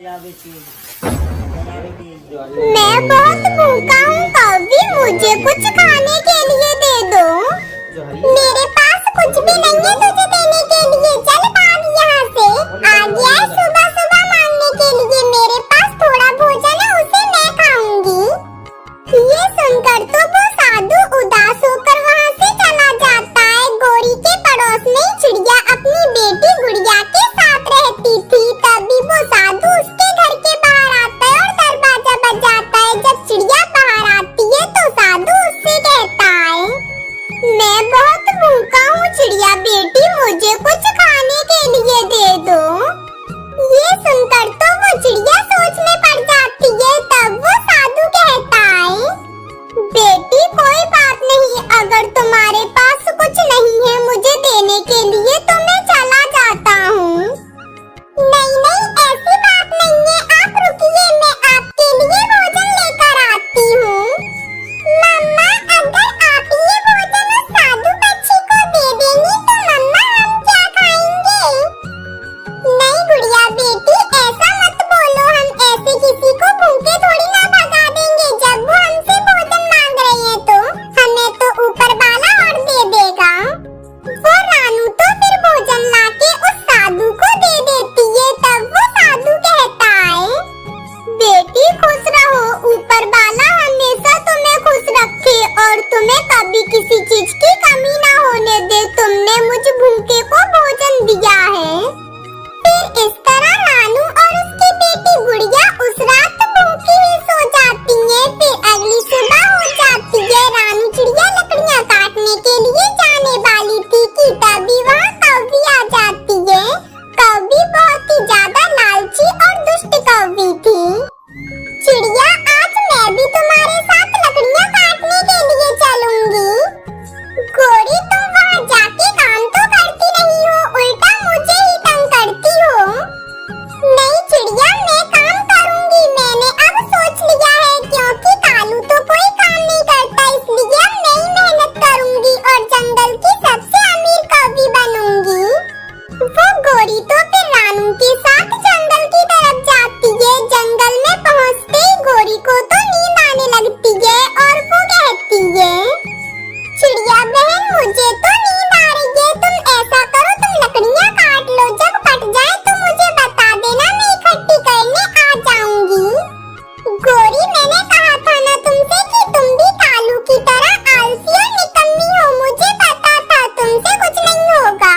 मैं बहुत भूखा हूँ कभी मुझे कुछ खाने के लिए दे दो। मेरे पास कुछ भी नहीं है तुझे देने के लिए। चल भाग यहाँ से। आ गया है सुबह सुबह मांगने के लिए। मेरे पास थोड़ा भोजन है उसे मैं खाऊंगी। ये सुनकर तो वो साधु उदास होकर वहाँ से चला जाता है। गोरी के पड़ोस में चिड़िया अपनी बेटी गुड़िया के साथ रहती थी। तभी वो साधु उसके घर के बाहर आता है और दरवाजा बजाता है। जब चिड़िया बाहर आती है तो साधु उससे कहता है, मैं बहुत भूखा हूँ चिड़िया बेटी, मुझे कुछ खाने के लिए दे दो। ये सुनकर तो वो चिड़िया सोच में पड़ जाती है। तब वो साधु कहता है, बेटी कोई बात नहीं, अगर तुम्हारे पास कुछ नहीं है मुझे देने के लिए तो मैं चला जाता हूँ। नहीं नहीं ऐसी बात नहीं है, आप रुकिए, मैं आपके लिए भोजन लेकर आती हूँ। मम्मा अगर आप ये भोजन उस साधु बच्ची को दे देंगी तो मम्मा हम क्या खाएंगे? नहीं गुड़िया बेटी ऐसा मत बोलो, हम ऐसे किसी को भूखे थोड़ी ना भगा देंगे। जब वो हमसे भोजन मांग रही है तो हमें तो ऊपर वाला और दे देगा। वो रानू तो फिर भोजन लाके उस साधु को दे देती है। तब वो साधु कहता है, बेटी खुश रहो, ऊपर वाला हमेशा तुम्हें खुश रखे और तुम्हें कभी किसी चीज की कमी ना होने दे। तुमने मुझ भूखे को भोजन दिया है। फिर इस तरह रानू और उसकी बेटी गुड़िया उस रात भूखी ही सो जाती है। फिर अगली सुबह हो जाती है। रानू चिड़िया लकड़ियाँ काटने के लिए जाने वाली थी कि तभी वहाँ कौवी आ जाती है। कौवी बहुत ही ज्यादा लालची और दुष्ट कौवी थी। चिड़िया आज मैं भी तुम्हारे साथ लकड़ियाँ काटने के लिए चलूंगी। गोरी तुम वहाँ जाके काम तो करती नहीं हो, उल्टा मुझे ही तंग करती हो। नहीं चिड़िया मैं काम करूंगी, मैंने अब सोच लिया है, क्योंकि कालू तो कोई काम नहीं करता, इसलिए अब मैं ही मेहनत करूंगी और जंगल की सबसे अमीर कौवी बनूंगी। वो गोरी तो फिर रानू के साथ जंगल की तरफ जाती है। जंगल में पहुंचते ही गोरी को तो नींद आने लगती है और वो कहती है, चिड़िया बहन मुझे तो नींद आ रही है, तुम ऐसा करो तुम लकड़ियाँ काट लो, जब पट जाए तो मुझे बता देना, मैं इकट्ठी करने आ जाऊंगी। गोरी मैंने कहा था ना तुमसे कि तुम भी कालू की तरह आलसी और निकम्मी हो, मुझे पता था तुमसे कुछ नहीं होगा।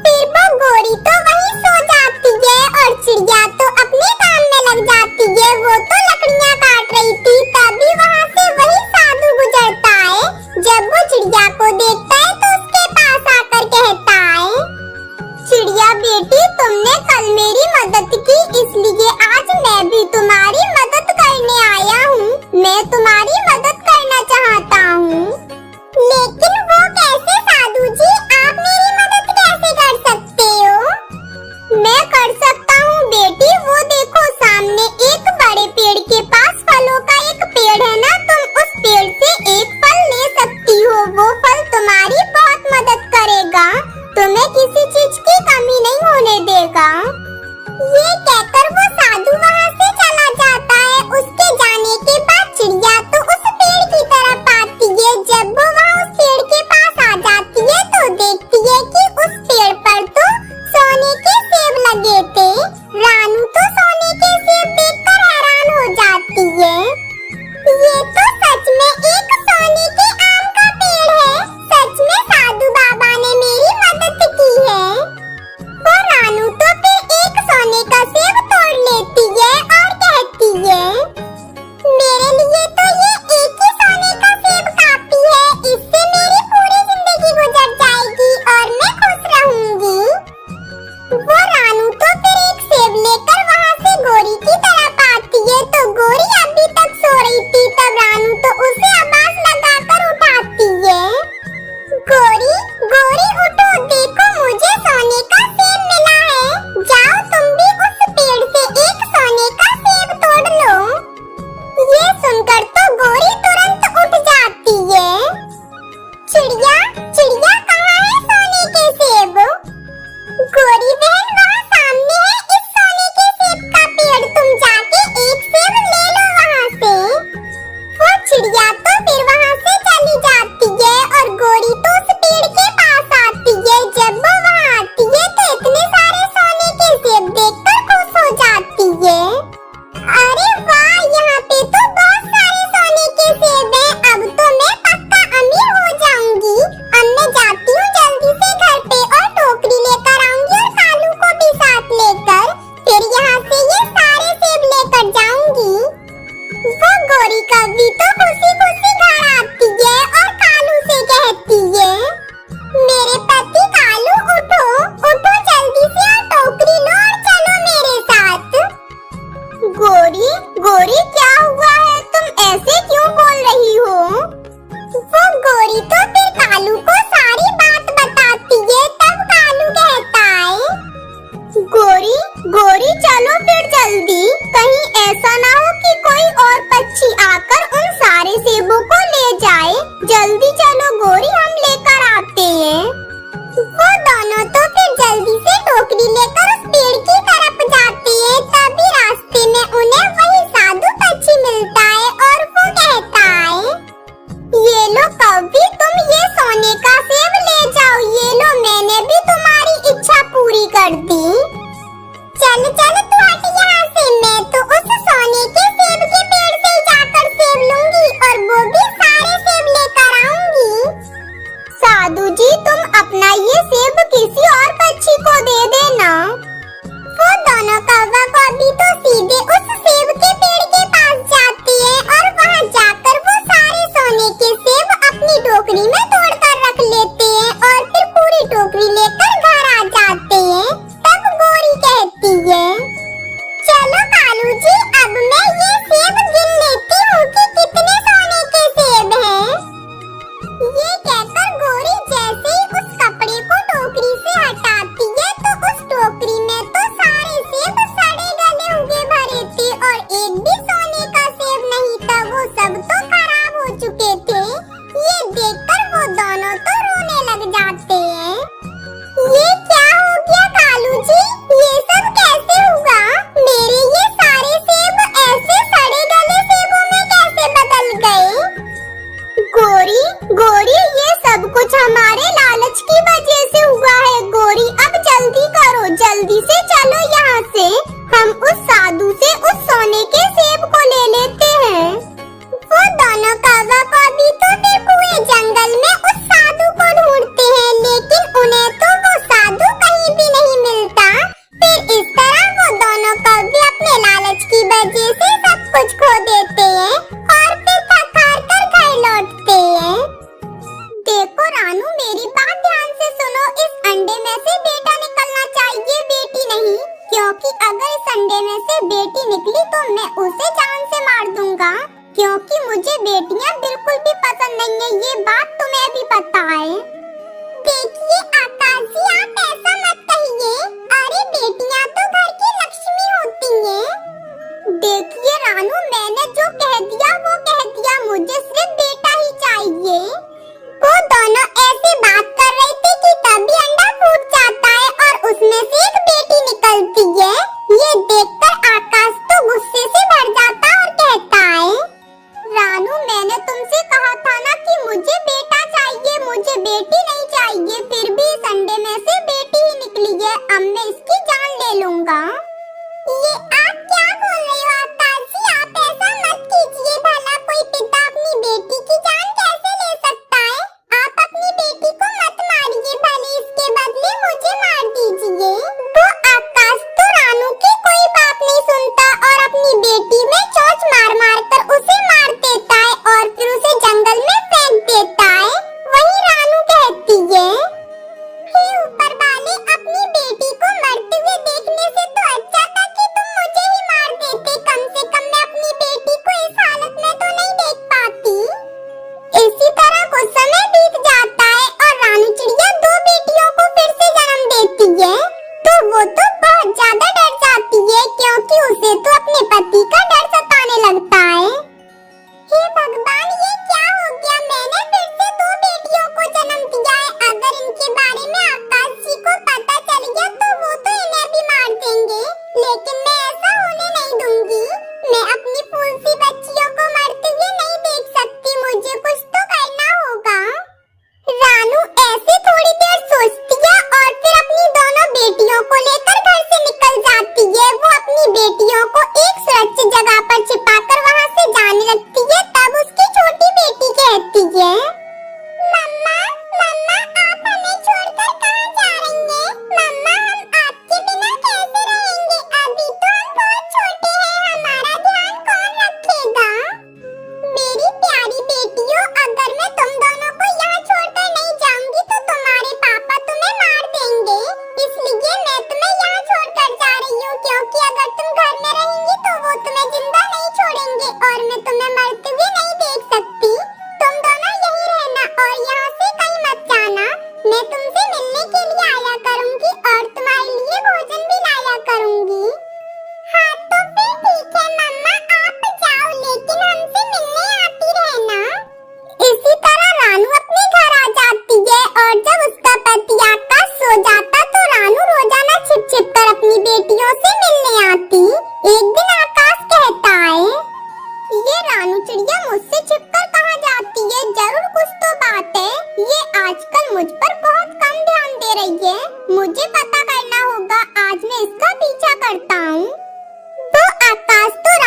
फिर वो गोरी तो वहीं सो जाती है और चिड़िया तो अपने काम में लग जाती है। वो तो लकड़ियाँ काट रही थी। तभी वहाँ से वही साधु गुजरता है। जब वो चिड़िया को देखता है तो उसके पास आकर कहता है, चिड़िया बेटी तुमने कल मेरी मदद की, इसलिए आज मैं भी तुम्हारी मदद करने आया हूँ। मैं तुम्हारी मदद करना चाहता हूँ। लेकिन वो कैसे साधु जी, आप मेरी मदद कैसे कर सकते हो? मैं कर सकता हूँ बेटी, वो देखो सामने एक बड़े पेड़ के पास फलों का एक पेड़ है ना, तुम उस पेड़ से एक फल ले सकती हो। वो फल तुम्हारी बहुत मदद करेगा, तुम्हें किसी चीज की कमी नहीं होने देगा। ये कहकर वो साधु वहाँ से चला जाता है। उसके जाने के बाद चिड़िया तो उस गोरी क्या हुआ है, तुम ऐसे क्यों बोल रही हो? वो गोरी तो फिर कालू को सारी बात बताती है, तब कालू कहता है गोरी गोरी चलो फिर जल्दी, कहीं ऐसा ना हो कि कोई और पक्षी आकर उन सारे सेबों को ले जाए। जल्दी चलो गोरी, हम लेकर आते हैं। वो दोनों तो फिर जल्दी से टोकरी लेकर उस पेड़ की तरफ जाते हैं। तभी रास्ते में उन्हें वही साधु पक्षी मिलता है और वो कहता है ये लो कौवी, तुम ये सोने का सेब ले जाओ। ये लो, मैंने भी तुम्हारी इच्छा पूरी कर दी। चल चल तू हट यहाँ से, मैं तो उस सोने के सेब के पेड़ से जाकर सेब लूंगी और वो भी सारे सेब लेकर आऊंगी। साधु जी, तुम अपना ये सेब किसी और पक्षी को दे देना। वो दोनों कौवा कौवी तो सीधे उस सेब के पेड़ के पास जाती है और वहाँ जाकर वो सारे सोने के सेब अपनी टोकरी में तोड़कर रख लेते हैं और फिर पूरी टोकरी लेकर घर आ जाते हैं। तब गोरी कहती है चलो कालू जी, अब मैं ये सेब गिन लेती हूँ कि कितने सोने के सेब हैं। ये कहकर गोरी जैसे ही उस कपड़े को टोकरी से हटाती है तो उस टोकरी में तो सारे सेब सड़े गले हुए भरे थे और एक भी सोने का सेब नहीं था। वो सब तो खराब हो चुके थे। ये देखकर वो दोनों तो रोने लग जाते हैं। ये क्या हो गया कालू जी, ये सब कैसे हुआ? मेरे ये सारे सेब ऐसे सड़े गले सेबों में कैसे बदल गए? गोरी गोरी, ये सब कुछ हमारे लालच की वजह से हुआ है। गोरी अब जल्दी करो, जल्दी से चलो यहाँ से, हम उस साधु से उस सोने के सेब को ले लेते हैं। वो दोनों कौवा कौवी तो फिर पूरे जंगल में उस साधु को ढूंढते हैं, लेकिन उन्हें तो वो साधु कहीं भी नहीं मिलता। फिर इस तरह वो दोनों कौवे अपने लालच की वजह से सब कुछ खो देते हैं और फिर थक हार कर घर लौटते हैं। देखो रानू, मेरी बात ध्यान से सुनो, इस अंडे में से बेटा निकलना चाहिए, बेटी नहीं, क्योंकि अगर इस अंडे में से बेटी निकली तो मैं उसे जान से मार दूंगा, क्योंकि मुझे बेटियां बिल्कुल भी पसंद नहीं है। ये बात तुम्हें भी पता है। देखिए आकाश जी, आप ऐसा मत कहिए। अरे बेटियां तो घर की लक्ष्मी होती हैं। देखिए रानू, मैंने जो कह दिया वो कह दिया, मुझे सिर्फ बेटा ही चाहिए। वो दोनों ऐसे बात कर रहे थे कि तभी अंडा फूट जाता है और उसमें से एक बेटी निकलती है। ये देखकर आकाश तो गुस्से से भर जाता और कहता है रानू, मैंने तुमसे कहा था ना कि मुझे बेटा चाहिए, मुझे बेटी नहीं चाहिए। फिर भी इस अंडे में से बेटी ही निकली है, अब मैं इसकी जान ले लूंगा। ये आप क्या बोल रहे हो आकाश जी? आप ऐसा मत कीजिए। भला कोई पिता अपनी बेटी की जान कैसे ले सकता है? आप अपनी बेटी को मत मारिए, भले इसके बदले मुझे मार दीजिए। वो आकाश तो रानू की कोई बात नहीं सुनता और अपनी बेटी में चोंच मार मार कर उसे मार देता है और फिर उसे जंगल में फेंक देता है। वही रानू कहती है हे ऊपर वाले, अपनी बेटी को मरते हुए देखने से तो अच्छा था कि तुम मुझे ही मार देते। कम से कम मैं अपनी बेटी को इस हालत में तो नहीं देख पाती। इसी तरह कुछ समय बीत जाता है और रानू चिड़िया दो बेटियों को फिर से जन्म देती है। तो वो तो बहुत ज्यादा डर जाती है, क्योंकि उसे तो अपने पति का डर सताने लगता है। हे भगवान, ये क्या हो गया? मैंने फिर से दो बेटियों को जन्म दिया है। अगर इनके बारे में आकाश जी को पता चल गया तो वो तो इन्हें भी मार देंगे, लेकिन मैं ऐसा होने नहीं दूंगी। मैं अपनी फूल सी बच्चियों को मरते हुए नहीं देख सकती, मुझे कुछ तो करना होगा। रानू ऐसे थोड़ी देर सोचती है और फिर अपनी दोनों बेटियों को लेकर घर से निकल जाती है। वो अपनी बेटियों को एक सुरक्षित जगह पर छिपाकर वहाँ से जाने लगती है। तब उसकी छोटी बेटी कहती है मम्मा मम्मा, आप हमें छोड़कर कहाँ जा रही हैं? मम्मा, हम आपके बिना कैसे रहेंगे? अभी तो हम बहुत छोटे हैं, हमारा ध्यान कौन रखेगा? मेरी प्यारी बेटियों, अगर मैं तुम दोनों को यहाँ छोड़कर नहीं जाऊंगी तो तुम्हारे पापा तुम्हें मार देंगे। इसलिए मैं तुम्हें यहाँ छोड़कर जा रही हूँ, क्योंकि अगर तुम घर में रहेंगी तो वो तुम्हें जिंदा नहीं छोड़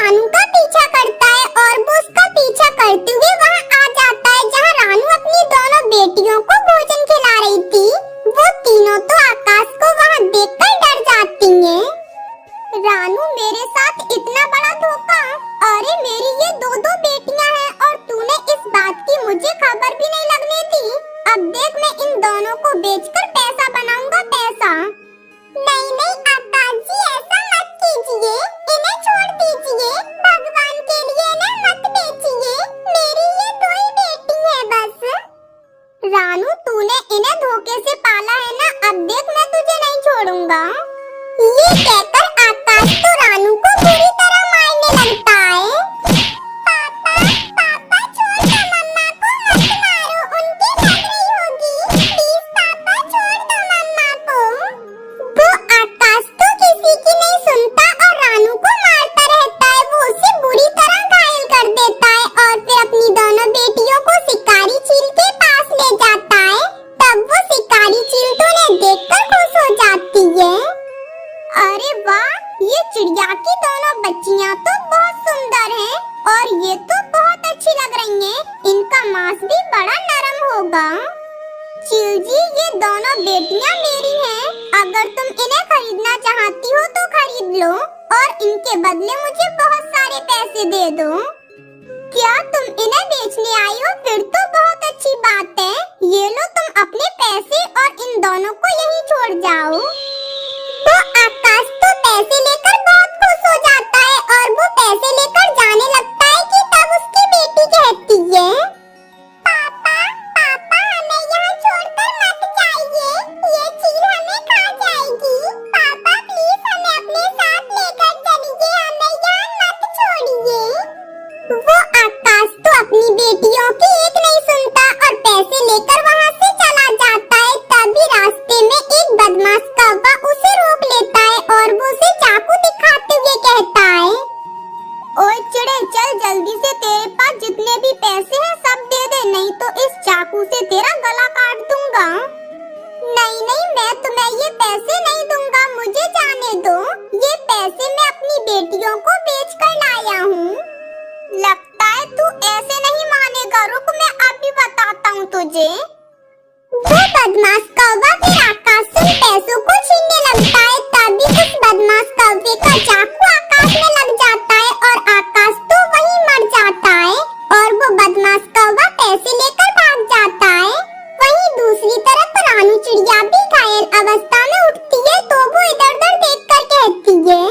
रानू का पीछा करता है और वो उसका पीछा करते हुए वहाँ आ जाता है जहाँ रानू अपनी दोनों बेटियों को भोजन खिला रही थी। वो तीनों तो आकाश को वहाँ देखकर डर जाती हैं। रानू, मेरे साथ इतना बड़ा धोखा। अरे मेरी ये दो दो बेटियां हैं और तूने इस बात की मुझे खबर भी नहीं लगने दी। अब देख, मैं इन दोनों को बेचकर पैसा बनाऊंगा, पैसा। नहीं नहीं आकाश जी, ऐसा मत कीजिए, इन्हें छोड़ दीजिए। भगवान के लिए इन्हें मत बेचिए। मेरी ये दो ही बेटी है बस। रानू, तूने इन्हें धोखे से पाला है ना, अब देख मैं तुझे नहीं छोड़ूंगा। ये कहकर आकाश तो रानू को बुरी तरह मारने लगता है। पापा, पापा छोड़ दो, मम्मा को मत मारो, उनकी लग रही होगी। प्लीज पापा छोड़ दो मम्मा को। वो आकाश तो किसी की नहीं सुनता और रानू को मारता रहता है। वो उसे बुरी तरह घायल कर देता है और फिर अपनी दोनों बेटियों को शिकारी चील के पास ले जाता है। तब वो शिकारी चील तो उन्हें देखकर खुश हो जाती है। अरे वाह, ये चिड़िया की दोनों बच्चियां तो बहुत सुंदर हैं और ये तो बहुत अच्छी लग रही हैं। इनका मांस भी बड़ा नरम होगा। चील जी, ये दोनों बेटियां मेरी हैं। अगर तुम इन्हें खरीदना चाहती हो तो खरीद लो और इनके बदले मुझे बहुत सारे पैसे दे दो। क्या तुम इन्हें बेचने आई हो? फिर तो बहुत अच्छी बात है। ये लो तुम अपने पैसे और इन दोनों को यहीं छोड़ जाओ। तो आकाश तो पैसे लेकर बहुत खुश हो जाता है और वो पैसे लेकर जाने लगता है कि तब उसकी बेटी कहती है, पापा, पापा हमें यहाँ छोड़कर मत जाइए, ये चील हमें खा जाएगी। पापा प्लीज हमें अपने साथ लेकर चलिए, हमें यहाँ मत छोड़िए। वो आकाश तो अपनी बेटियों की एक नहीं सुनता और पैसे लेकर वहाँ से चला जाता है। तभी रास्ते में एक बदमाश कौवा उसे रोक लेता है और वो उसे चाकू दिखाते हुए कहता है, ओए चिड़े, चल जल्दी से, तेरे पास जितने भी पैसे हैं सब दे दे, नहीं तो इस चाकू से तेरा गला काट दूंगा। नहीं नहीं, मैं तुम्हें ये पैसे नहीं दूंगा, मुझे जाने दो। ये पैसे मैं अपनी बेटियों को बेच कर लाया हूँ। लगता है तू ऐसे नहीं मानेगा, रुक मैं अभी बताता हूँ तुझे। वो बदमाश कौवा फिर आकाश से पैसों को छीनने लगता है। तभी उस बदमाश कौवे का चाकू आकाश में लग जाता है और आकाश तो वहीं मर जाता है और वो बदमाश कौवा पैसे लेकर भाग जाता है। वहीं दूसरी तरफ रानू चिड़िया भी घायल अवस्था में उठती है तो वो इधर उधर देखकर कहती है,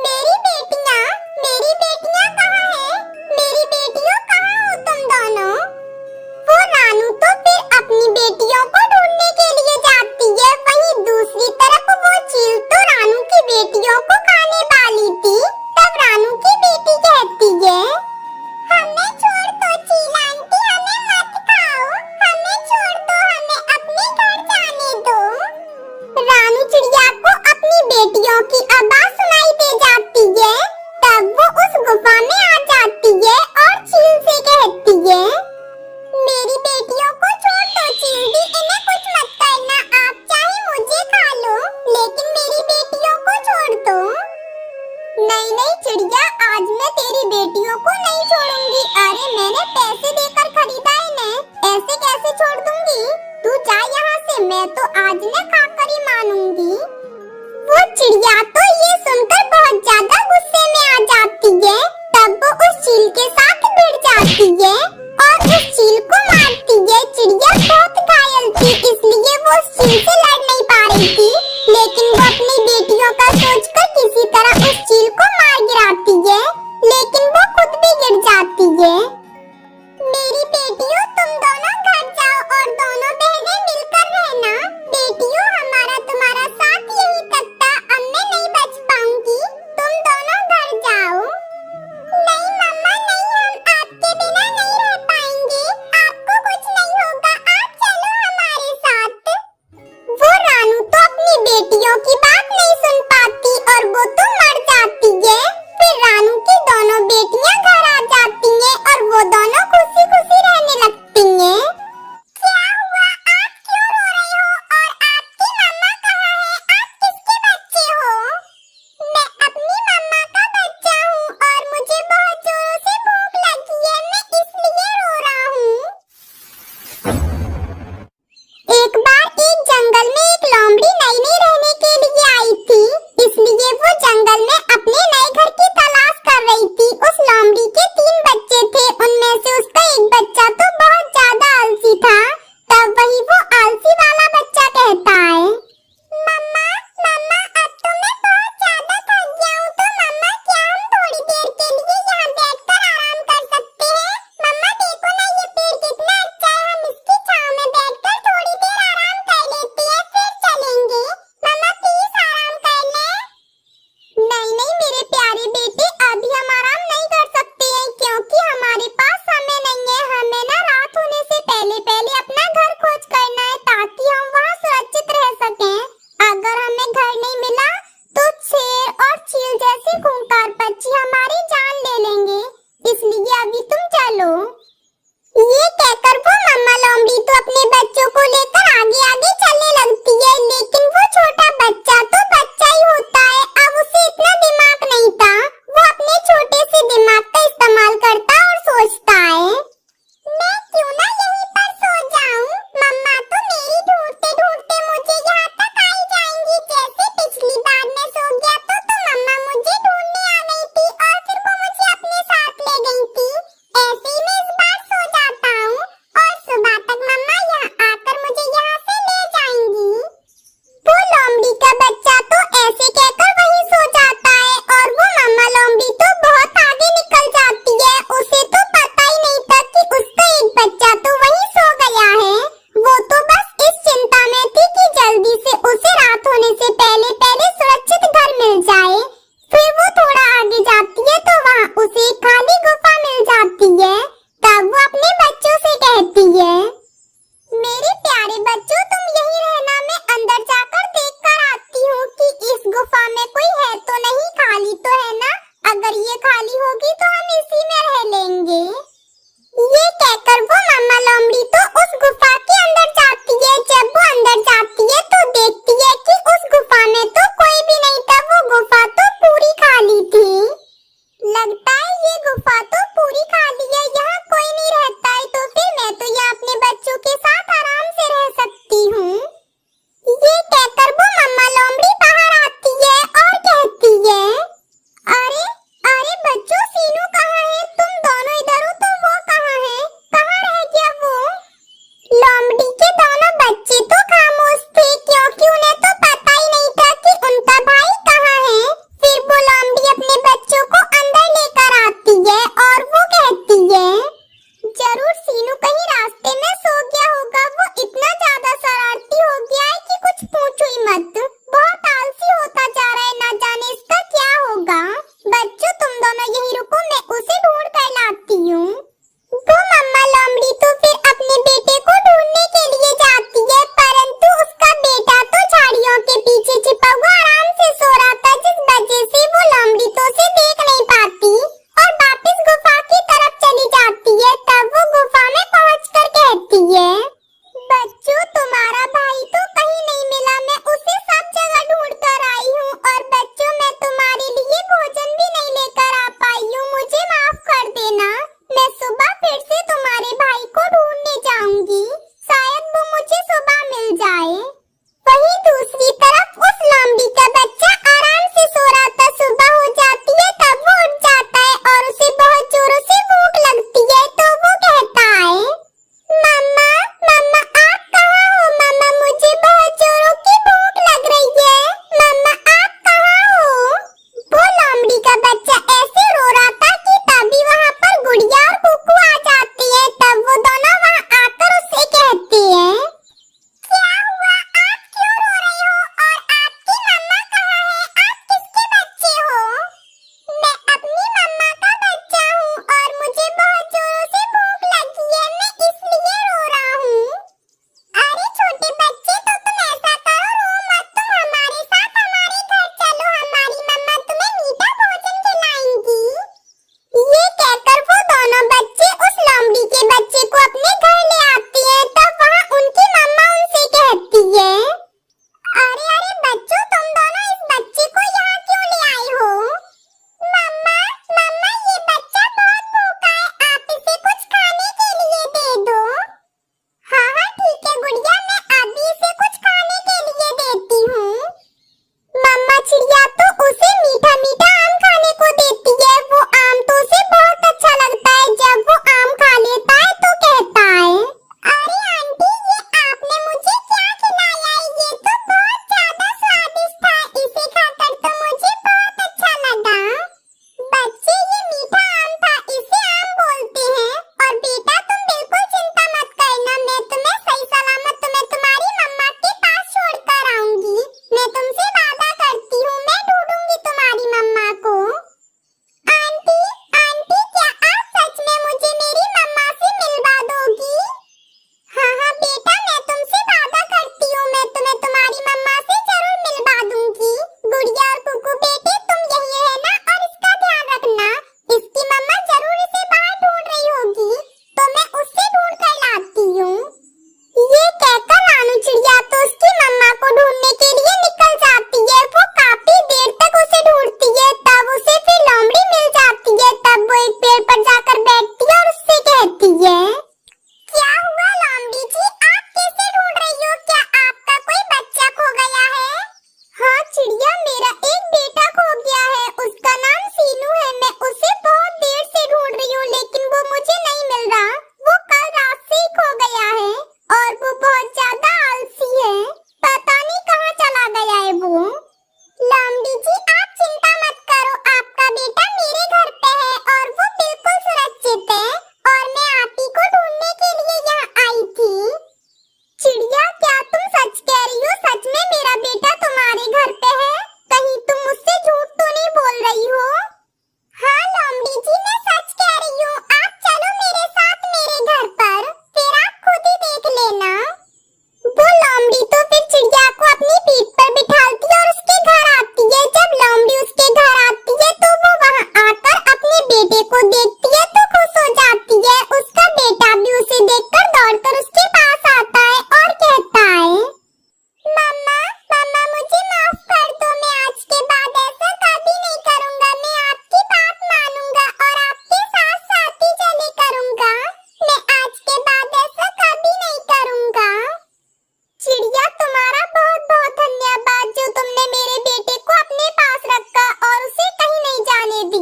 मेरी बेटियां कहाँ हैं? मेरी बेटियों कहाँ हो तुम दोनों? वो रानू तो फिर अपनी बेटियों को ढूंढने के लिए जाती है। वहीं दूसरी तरफ वो चील तो रानू की बेटियों को खाने वाली थी। तब रानू की बेटी कहती है, हमें छोड़ दो चील आंटी, हमें मत खाओ, हमें छोड़ दो, हमें अपने घर जाने दो। रानू चिड़िया को अपनी बेटियों की आवाज सुनाई दे जाती है। तब वो उस गुफा में आ जाती है और चील से कहती है, मेरी बेटियों को छोड़ दो चील दी, इन्हें कुछ मत करना, आप चाहे मुझे खा लो लेकिन मेरी बेटियों को छोड़ दो। नहीं नहीं चिड़िया, आज मैं तेरी बेटियों को नहीं छोड़ूंगी। अरे मैंने पैसे देकर खरीदा इन्हें, ऐसे कैसे छोड़ दूंगी? तू जा यहाँ से, मैं तो आज न खाकर ही मानूंगी। वो चिड़िया तो ये सुनकर बहुत ज्यादा गुस्से में आ जाती है। तब वो उस चील के साथ भिड़ जाती है और उस चील को मारती है। चिड़िया बहुत घायल थी इसलिए वो उस चील से लड़ नहीं पा रही थी, लेकिन वो अपनी बेटियों का सोचकर किसी तरह उस चील को मार गिराती है, लेकिन वो खुद भी गिर जाती है। मेरी बेटियों, तुम दोनों घर जाओ और दोनों बहनें मिलकर रहना। बेटियों, हमारा तुम्हारा साथ यही तक था, अब मैं नहीं बच पाऊंगी, तुम अगर ये खाली होगी तो हम इसी में रह लेंगे। ये कहकर वो मामा लोमड़ी तो उस गुफा के अंदर जाती है। जब वो अंदर जाती है तो देखती है कि उस गुफा में तो कोई भी नहीं था, वो गुफा तो पूरी खाली थी। लगता है ये गुफा तो पूरी खाली है, यहाँ कोई नहीं रहता है, तो फिर मैं तो यहाँ अपने बच्चों के साथ आराम से रह सकती हूँ। ये कहकर वो मम्मा लोमड़ी बाहर आती है और कहती है, अरे अरे बच्चों, सीनू कहाँ है? तुम दोनों इधर हो तो वो कहाँ है? कहाँ रह गया वो? लोमड़ी के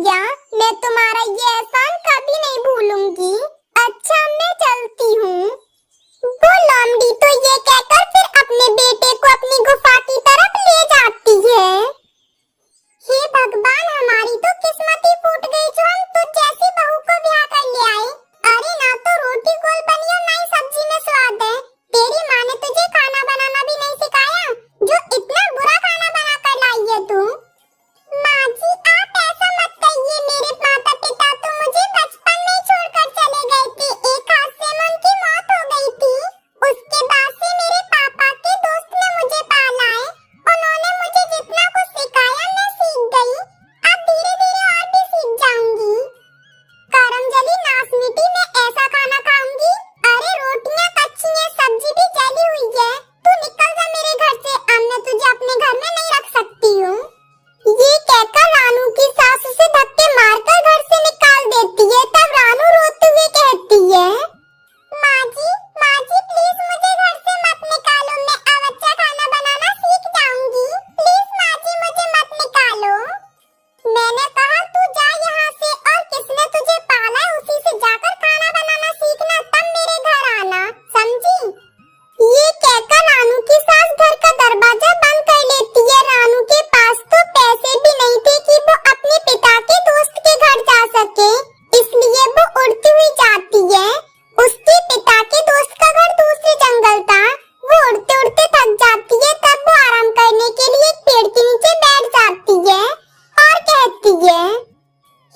भैया, मैं तुम्हारा ये एहसान कभी नहीं भूलूंगी। अच्छा मैं चलती हूँ। वो लोमड़ी तो ये कहकर फिर अपने बेटे को अपनी गुफा की तरफ ले जाती है। हे भगवान, हमारी तो किस्मत ही फूट गई जो हम तुझ जैसी बहू को ब्याह कर ले आए। अरे ना तो रोटी गोल बनी और ना ही सब्जी में स्वाद है। तेरी माँ ने तुझे खाना बनाना भी नहीं सिखाया, जो इतना बुरा खाना बना कर लाई है तू। माँ जी, आप ऐसा मत कहिए। मेरे माता पिता तो मुझे बचपन में ही छोड़कर चले गए थे। एक हादसे में उनकी मौत हो गई थी। उसके बाद से मेरे पापा के दोस्त ने मुझे पाला है। उन्होंने मुझे जितना कुछ सिखाया मैं सीख गई। अब धीरे धीरे और भी सीख जाऊंगी। करमजली नास मीठी मैं ऐसा खाना खाऊंगी। अरे रोटियां कच्ची हैं, सब्जी भी जली हुई है। तू निकल जा मेरे घर से, अब मैं तुझे अपने घर में नहीं रख सकती हूँ। ये कहकर रानू की सास उसे धक्के मारकर घर से निकाल देती है। तब रानू रोते हुए कहती है, माँ जी प्लीज मुझे घर से मत निकालो। मैं अब अच्छा खाना बनाना सीख जाऊंगी। प्लीज माँ जी मुझे मत निकालो। मैंने कहा तू जा यहाँ से, और किसने तुझे पाला है उसी से जाकर खाना बनाना सीखना, तब मेरे घर आना, समझी? ये कहकर रानू की सास घर का दरवाजा बंद कर लेती है। रानू के पास तो पैसे भी नहीं थे कि वो अपने पिता के दोस्त के घर जा सके, इसलिए वो उड़ती हुई जाती है। उसके पिता के दोस्त का घर दूसरे जंगल था। वो उड़ते उड़ते थक जाती है, तब वो आराम करने के लिए एक पेड़ के नीचे बैठ जाती है और कहती है,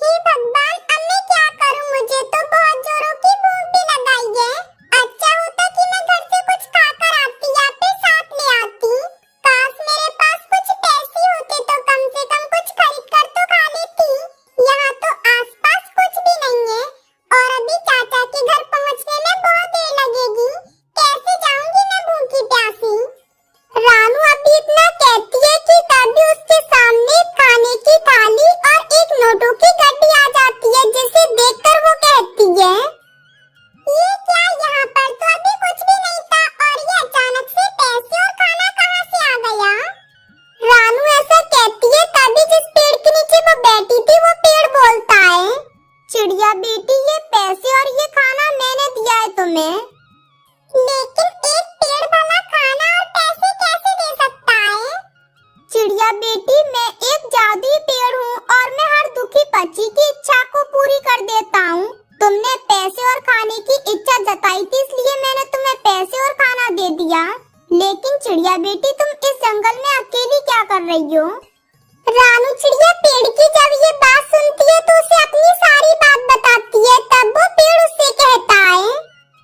हे भगवान, अब मैं क्या करूं? मुझे तो बहुत जोरों की भूख भी लगाई है। अच्छा होता कि मैं घर से कुछ खाकर आती या फिर साथ ले आती। काश मेरे पास कुछ पैसे होते तो कम से कम कुछ खरीद कर तो खा लेती। यहाँ तो आसपास कुछ भी नहीं है, और अभी चाचा के घर पहुँचने में बहुत देर लगेगी। कैसे जाऊंगी मैं भूखी प्यासी? रानू अभी इतना कहती है कि तभी उसके सामने खाने की थाली और एक नोटों की गड्डी आ जाती है, जिसे देखकर वो कहती है, ये क्या, यहाँ पर तो अभी कुछ भी नहीं था, और ये अचानक से पैसे और खाना कहाँ से आ गया? रानू ऐसा कहती है, तभी जिस पेड़ के नीचे वो बैठी थी वो पेड़ बोलता है, चिड़िया बेटी, ये पैसे और ये खाना मैंने दिया है तुम्हें। लेकिन एक पेड़ भला खाना और पैसे कैसे दे सकता है? चिड़िया बेटी, मैं एक जादुई पेड़ हूँ और मैं हर दुखी पक्षी की इच्छा को पूरी कर देता हूँ। तुमने पैसे और खाने की इच्छा जताई थी, इसलिए मैंने तुम्हें पैसे और खाना दे दिया। लेकिन चिड़िया बेटी, तुम इस जंगल में अकेली क्या कर रही हो? रानू चिड़िया पेड़ की जब ये बात सुनती है तो उसे अपनी सारी बात बताती है। तब वो पेड़ उससे कहता है,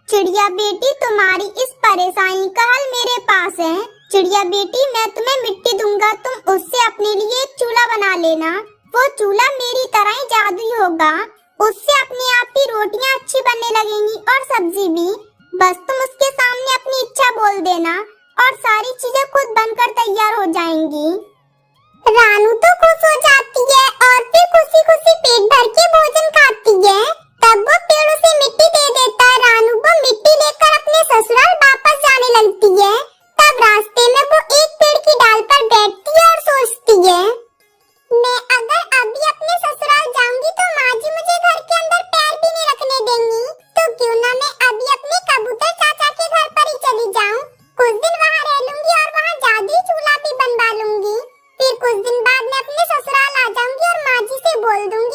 चिड़िया बेटी, तुम्हारी इस परेशानी का हल मेरे पास है। चिड़िया बेटी, मैं तुम्हें मिट्टी दूंगा, तुम उससे अपने लिए एक चूल्हा बना लेना। वो चूल्हा मेरी तरह ही जादुई होगा। उससे अपने आप ही रोटियां अच्छी बनने लगेंगी और सब्जी भी। बस तुम उसके सामने अपनी इच्छा बोल देना और सारी चीजें खुद बनकर तैयार हो जाएंगी। रानू तो खुश हो जाती है और फिर खुशी खुशी पेट भर के भोजन खाती है। तब वो पेड़ उसे मिट्टी दे देता है। रानू वो मिट्टी लेकर अपने ससुराल वापस जाने लगती है। तब रास्ते में वो एक पेड़ की डाल पर बैठती है और सोचती है, मैं अगर अभी अपने ससुराल जाऊंगी तो माँ जी मुझे घर के अंदर पैर भी नहीं रखने देंगी। तो क्यों ना मैं अभी अपने कबूतर चाचा के घर पर ही चली जाऊं। कुछ दिन वहाँ रह लूंगी और वहाँ जादुई चूल्हा भी बनवा लूंगी। फिर कुछ दिन बाद मैं अपने ससुराल आ जाऊंगी और माँ जी से बोल दूंगी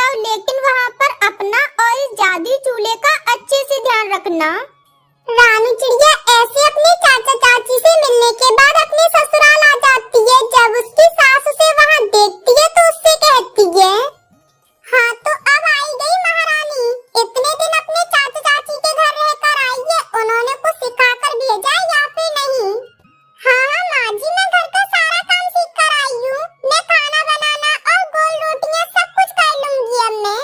जाओ, लेकिन वहाँ पर अपना और इस जादुई चूल्हे का अच्छे से ध्यान रखना। रानू चिड़िया ऐसे अपने चाचा चाची से मिलने के बाद अपने ससुराल आ जाती है। जब उसकी सास उसे वहाँ देखती है तो उससे कहती है, हाँ तो अब आई गई महारानी। इतने दिन अपने चाचा चाची के घर रहकर आई है, उन्होंने कुछ सिखा कर भेजा या फिर नहीं? हाँ माँ जी, मैं घर का सारा काम सीख कर आई हूँ। मैं खाना बनाना और गोल रोटियाँ सब कुछ कर लूंगी अब मैं।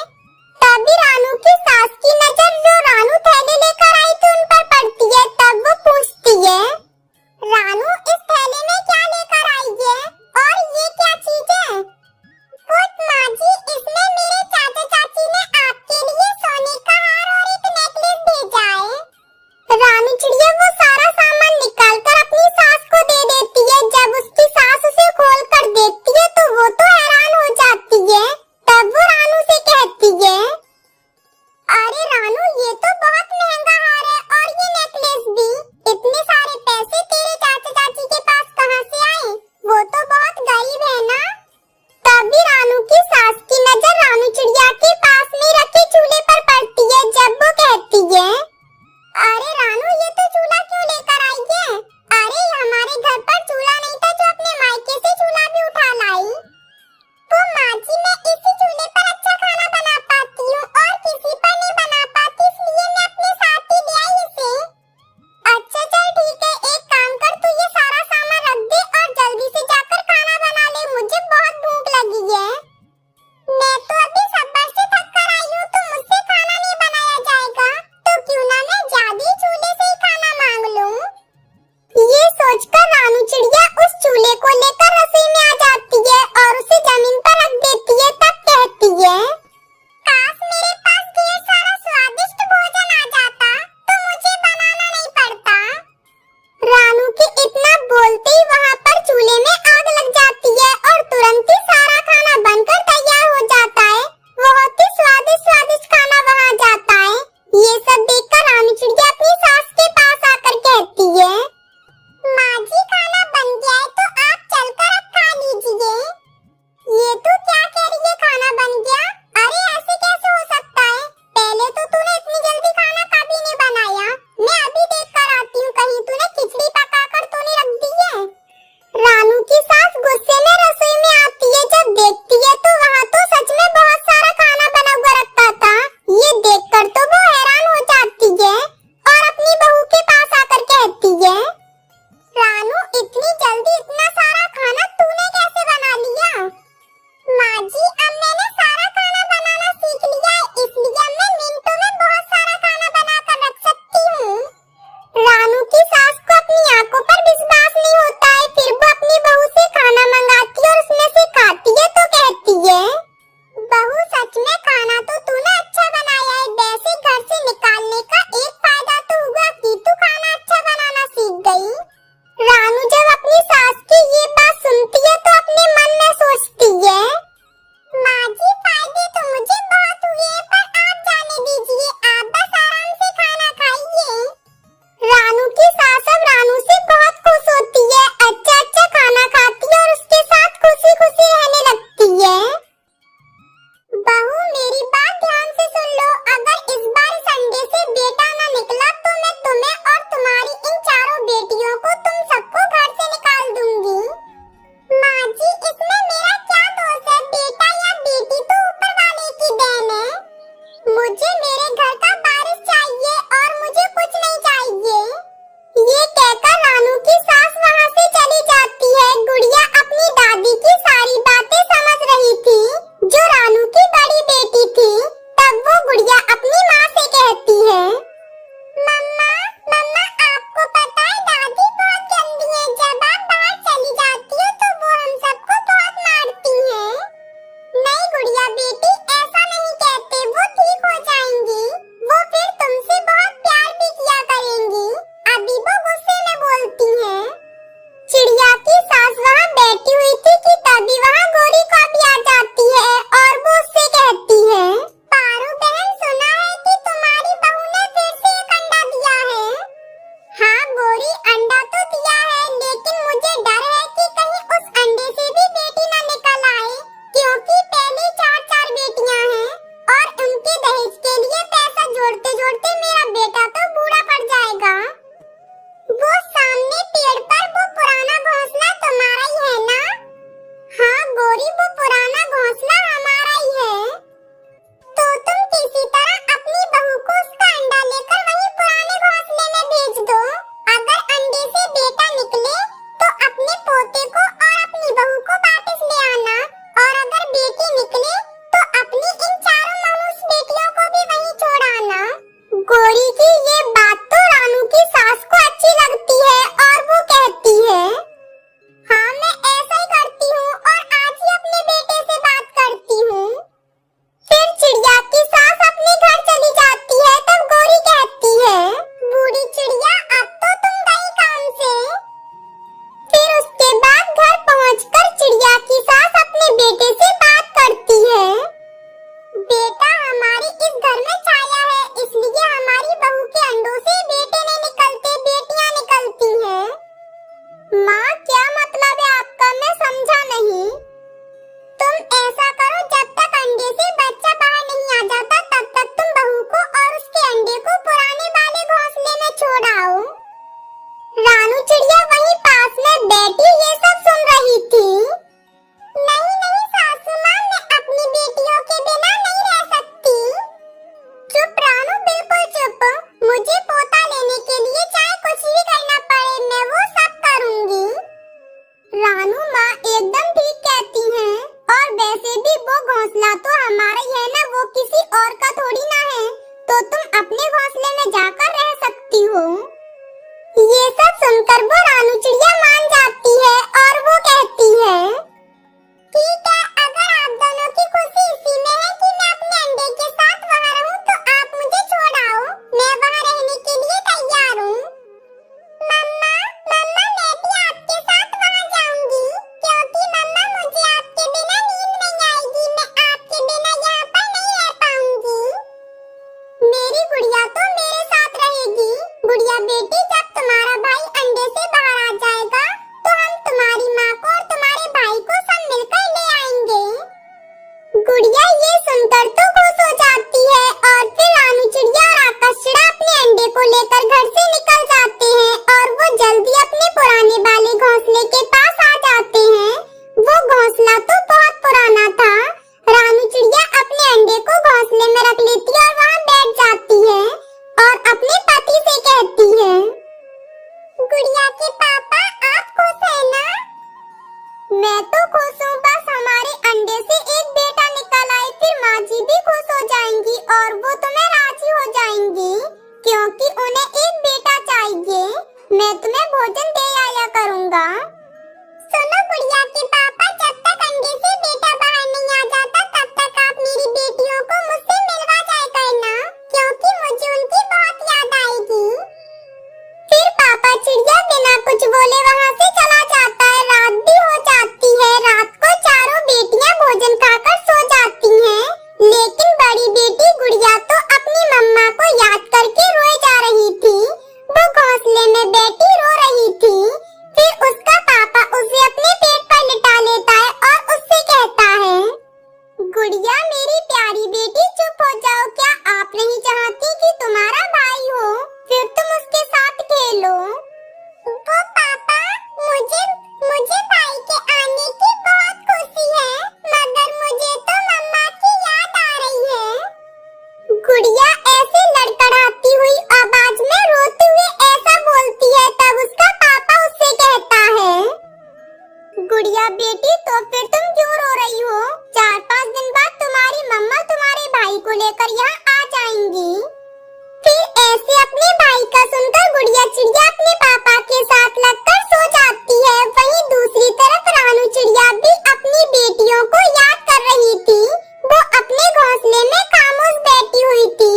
तभी रानू की सास की नजर जो रानू थैली लेकर आई थी उन पर पड़ती है। तब वो पूछती है, रानू इस थैले में क्या लेकर आई है और ये क्या चीज है? घोंसला तो हमारा ही है ना, वो किसी और का थोड़ी ना है। तो तुम अपने घोंसले में जाकर रह सकती हो। ये सब सुनकर वो रानू चिड़िया मान जाती है और वो कहती है, ठीक है, अगर आप दोनों की खुशी इसी में है कि मैं अपने अंडे के साथ वहाँ रहूं, तो आप मुझे छोड़ आओ, मैं वहाँ रहने के लिए तैयार हूँ। मम्मा, मम्मा मैं भी आपके साथ वहाँ जाऊंगी, क्योंकि मम्मा मुझे आपके बिना नींद नहीं आएगी, मैं आपके बिना यहाँ पर नहीं रह पाऊंगी। मेरी गुड़िया तो मेरे साथ रहेगी। गुड़िया बेटी, जब तुम्हारा भाई अंडे से बाहर आ जाएगा तो हम तुम्हारी माँ को और तुम्हारे भाई को सब मिलकर ले आएंगे। गुड़िया ये सुनकर तो खुश हो जाती है और फिर रानू चिड़िया और आकाश चिड़ा अपने अंडे को लेकर घर से निकल जाते हैं और वो जल्दी अपने पुराने वाले घोंसले के पास आ जाते हैं। वो घोंसला तो बहुत पुराना था। रानू चिड़िया अपने अंडे को घोंसले में रख लेती है और वहाँ बैठ जाती है और अपने पति से कहती है, गुड़िया के पापा, आप खुश है ना? मैं तो खुश हूँ, बस हमारे अंडे से एक बेटा निकल आए, फिर माँ जी भी खुश हो जाएंगी और वो तुम्हें राजी हो जाएंगी, क्योंकि उन्हें एक बेटा चाहिए। मैं तुम्हें भोजन दे आया करूँगा। सुनो गुड़िया के पापा, जब तक अंडे से बेटा बाहर नहीं आ जाता तब तक आप मेरी बेटियों को मुझसे मिलवा जाया करना, क्योंकि मुझे उनकी बहुत याद आएगी। फिर पापा चिड़िया बिना कुछ बोले वहाँ से चला जाता है। रात भी हो जाती है। रात को चारों बेटियाँ भोजन खाकर सो जाती हैं, लेकिन बड़ी बेटी गुड़िया तो अपनी मम्मा को याद करके रोए जा रही थी। वो घोंसले में बैठी रो रही थी। फिर उसका पापा उसे अपने पेट पर लिटा लेता है और उससे कहता है, गुड़िया मेरी प्यारी बेटी, चुप हो जाओ। क्या आप नहीं चाहती कि तुम्हारा भाई हो? फिर तुम उसके साथ खेलो। वो पापा, मुझे भाई के आने की बहुत खुशी है, मगर मुझे तो मम्मा की याद आ रही है। गुड़िया ऐसे लड़खड़ाती हुई आवाज में रोते हुए ऐसा बोलती है। तब उसका पापा उससे कहता है, गुड़िया बेटी, तो फिर तुम क्यों रो रही हो? 4-5 दिन बाद तुम्हारी मम्मा तुम्हारे भाई को लेकर यहाँ आ जाएंगी। फिर ऐसे अपने भाई का सुनकर गुड़िया चिड़िया अपने पापा के साथ लगकर सो जाती है। वहीं दूसरी तरफ रानू चिड़िया भी अपनी बेटियों को याद कर रही थी। वो अपने घोंसले में खामोश बैठी हुई थी।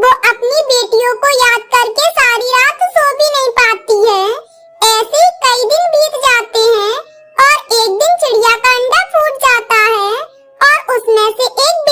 वो अपनी बेटियों को याद करके सारी रात सो भी नहीं पाती है। ऐसे कई दिन बीत जाते हैं और एक दिन चिड़िया का अंडा फूट जाता है और उसमें से एक